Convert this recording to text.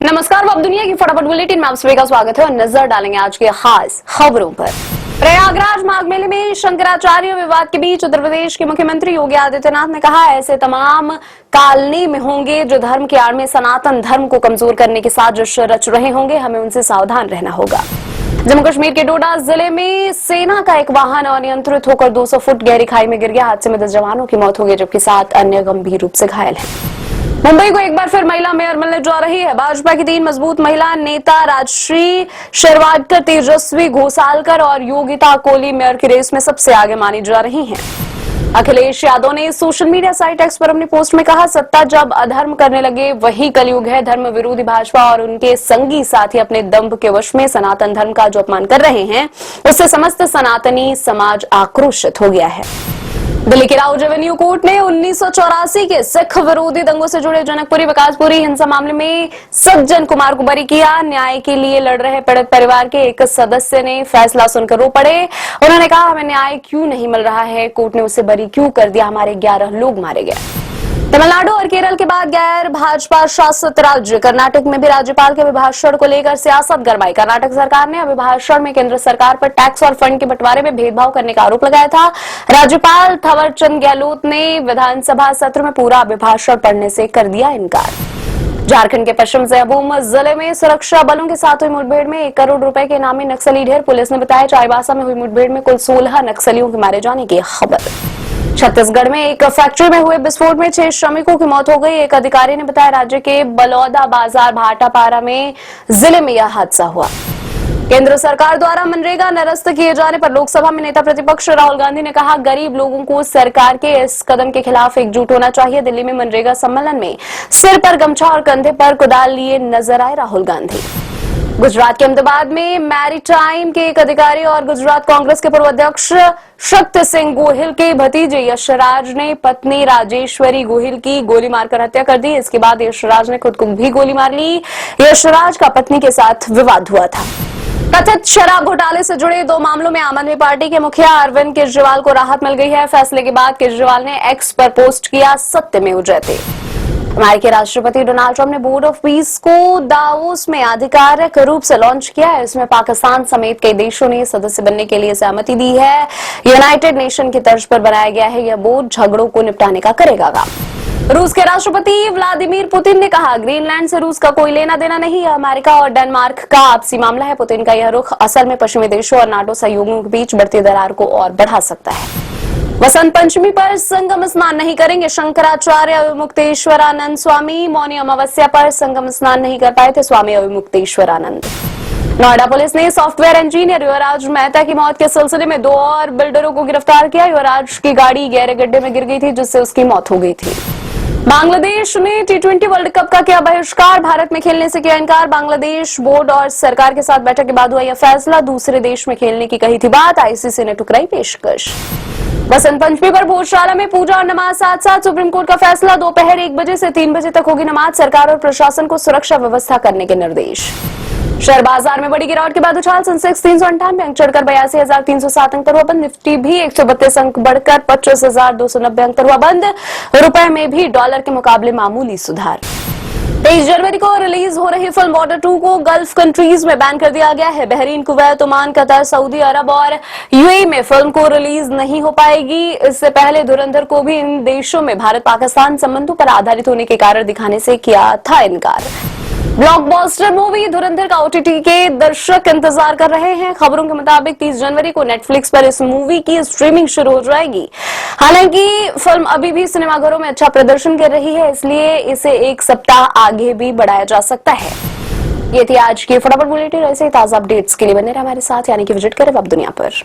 नमस्कार, अब दुनिया की फटाफट बुलेटिन में आप सभी का स्वागत है और नजर डालेंगे आज के खास खबरों पर। प्रयागराज माघ मेले में शंकराचार्य विवाद के बीच उत्तर प्रदेश के मुख्यमंत्री योगी आदित्यनाथ ने कहा, ऐसे तमाम कालनी में होंगे जो धर्म की आड़ में सनातन धर्म को कमजोर करने की साजिश रच रहे होंगे, हमें उनसे सावधान रहना होगा। जम्मू कश्मीर के डोडा जिले में सेना का एक वाहन अनियंत्रित होकर 200 फुट गहरी खाई में गिर गया। हादसे में 10 जवानों की मौत हो गई जबकि 7 अन्य गंभीर रूप से घायल हैं। मुंबई को एक बार फिर महिला मेयर मिलने जा रही है। भाजपा की 3 मजबूत महिला नेता राजश्री शेरवाडकर, तेजस्वी घोसालकर और योगिता कोहली मेयर की रेस में सबसे आगे मानी जा रही हैं। अखिलेश यादव ने सोशल मीडिया साइट एक्स पर अपनी पोस्ट में कहा, सत्ता जब अधर्म करने लगे वही कलयुग है। धर्म विरोधी भाजपा और उनके संगी साथी अपने दंभ के वश में सनातन धर्म का जो अपमान कर रहे हैं उससे समस्त सनातनी समाज आक्रोशित हो गया है। दिल्ली की राउज एवेन्यू कोर्ट ने 1984 के सिख विरोधी दंगों से जुड़े जनकपुरी विकासपुरी हिंसा मामले में सज्जन कुमार को बरी किया। न्याय के लिए लड़ रहे पीड़ित परिवार के एक सदस्य ने फैसला सुनकर रो पड़े। उन्होंने कहा, हमें न्याय क्यों नहीं मिल रहा है, कोर्ट ने उसे बरी क्यों कर दिया, हमारे 11 लोग मारे गए। तमिलनाडु और केरल के बाद गैर भाजपा शासित राज्य कर्नाटक में भी राज्यपाल के अभिभाषण को लेकर सियासत गरमाई। कर्नाटक सरकार ने अभिभाषण में केंद्र सरकार पर टैक्स और फंड के बंटवारे में भेदभाव करने का आरोप लगाया था। राज्यपाल थावरचंद गहलोत ने विधानसभा सत्र में पूरा अभिभाषण पढ़ने से कर दिया इनकार। झारखंड के पश्चिम सिंहभूम जिले में सुरक्षा बलों के साथ हुई मुठभेड़ में 1 करोड़ रुपए के इनामी नक्सली ढेर। पुलिस ने बताया, चाईबासा में हुई मुठभेड़ में कुल 16 नक्सलियों के मारे जाने की खबर। छत्तीसगढ़ में एक फैक्ट्री में हुए विस्फोट में 6 श्रमिकों की मौत हो गई। एक अधिकारी ने बताया, राज्य के बलौदा बाजार भाटापारा में जिले में यह हादसा हुआ। केंद्र सरकार द्वारा मनरेगा निरस्त किए जाने पर लोकसभा में नेता प्रतिपक्ष राहुल गांधी ने कहा, गरीब लोगों को सरकार के इस कदम के खिलाफ एकजुट होना चाहिए। दिल्ली में मनरेगा सम्मेलन में सिर पर गमछा और कंधे पर कुदाल लिए नजर आए राहुल गांधी। गुजरात के अहमदाबाद में मैरीटाइम के एक अधिकारी और गुजरात कांग्रेस के पूर्व अध्यक्ष शक्ति सिंह गोहिल के भतीजे यशराज ने पत्नी राजेश्वरी गोहिल की गोली मारकर हत्या कर दी। इसके बाद यशराज ने खुद को भी गोली मार ली। यशराज का पत्नी के साथ विवाद हुआ था। कथित शराब घोटाले से जुड़े 2 मामलों में आम आदमी पार्टी के मुखिया अरविंद केजरीवाल को राहत मिल गई है। फैसले के बाद केजरीवाल ने एक्स पर पोस्ट किया, सत्यमेव जयते। अमेरिकी राष्ट्रपति डोनाल्ड ट्रंप ने बोर्ड ऑफ पीस को दावोस में आधिकारिक रूप से लॉन्च किया है। इसमें पाकिस्तान समेत कई देशों ने सदस्य बनने के लिए सहमति दी है। यूनाइटेड नेशन की तर्ज पर बनाया गया है। यह बोर्ड झगड़ों को निपटाने का करेगा काम। रूस के राष्ट्रपति व्लादिमीर पुतिन ने कहा, ग्रीनलैंड से रूस का कोई लेना देना नहीं है, अमेरिका और डेनमार्क का आपसी मामला है। पुतिन का यह रुख असल में पश्चिमी देशों और नाटो सहयोगियों के बीच बढ़ती दरार को और बढ़ा सकता है। वसंत पंचमी पर संगम स्नान नहीं करेंगे शंकराचार्य अविमुक्तेश्वरानंद स्वामी। मौनी अमावस्या पर संगम स्नान नहीं कर पाए थे स्वामी अविमुक्तेश्वरानंद। नोएडा पुलिस ने सॉफ्टवेयर इंजीनियर युवराज मेहता की मौत के सिलसिले में 2 और बिल्डरों को गिरफ्तार किया। युवराज की गाड़ी गहरे गड्ढे में गिर गई थी जिससे उसकी मौत हो गई थी। बांग्लादेश ने T20 वर्ल्ड कप का किया बहिष्कार, भारत में खेलने से किया इनकार। बांग्लादेश बोर्ड और सरकार के साथ बैठक के बाद हुआ यह फैसला। दूसरे देश में खेलने की कही थी बात, आईसीसी ने ठुकराई पेशकश। वसंत पंचमी पर भोजशाला में पूजा और नमाज साथ साथ। सुप्रीम कोर्ट का फैसला, दोपहर 1 बजे से 3 बजे तक होगी नमाज। सरकार और प्रशासन को सुरक्षा व्यवस्था करने के निर्देश। शेयर बाजार में बड़ी गिरावट के बाद उछाल, सेंसेक्स 398 अंक चढ़कर 82,307 अंक पर हुआ बंद। निफ्टी भी 132 अंक बढ़कर 25,290 अंक पर हुआ बंद। रुपए में भी डॉलर के मुकाबले मामूली सुधार। 23 जनवरी को रिलीज हो रही फिल्म बॉर्डर 2 को गल्फ कंट्रीज में बैन कर दिया गया है। Bahrain, Kuwait, Oman, Qatar, Saudi Arab और यूएई में फिल्म को रिलीज नहीं हो पाएगी। इससे पहले धुरंधर को भी इन देशों में भारत पाकिस्तान संबंधों पर आधारित होने के कारण दिखाने से किया था इनकार। ब्लॉकबस्टर मूवी धुरंधर का ओटीटी के दर्शक इंतजार कर रहे हैं। खबरों के मुताबिक 30 जनवरी को नेटफ्लिक्स पर इस मूवी की स्ट्रीमिंग शुरू हो जाएगी। हालांकि फिल्म अभी भी सिनेमाघरों में अच्छा प्रदर्शन कर रही है, इसलिए इसे 1 सप्ताह आगे भी बढ़ाया जा सकता है। ये थी आज की फटाफट बुलेटिन। ऐसे ही ताजा अपडेट्स के लिए बने रहे हमारे साथ, यानी कि विजिट करें अब दुनिया पर।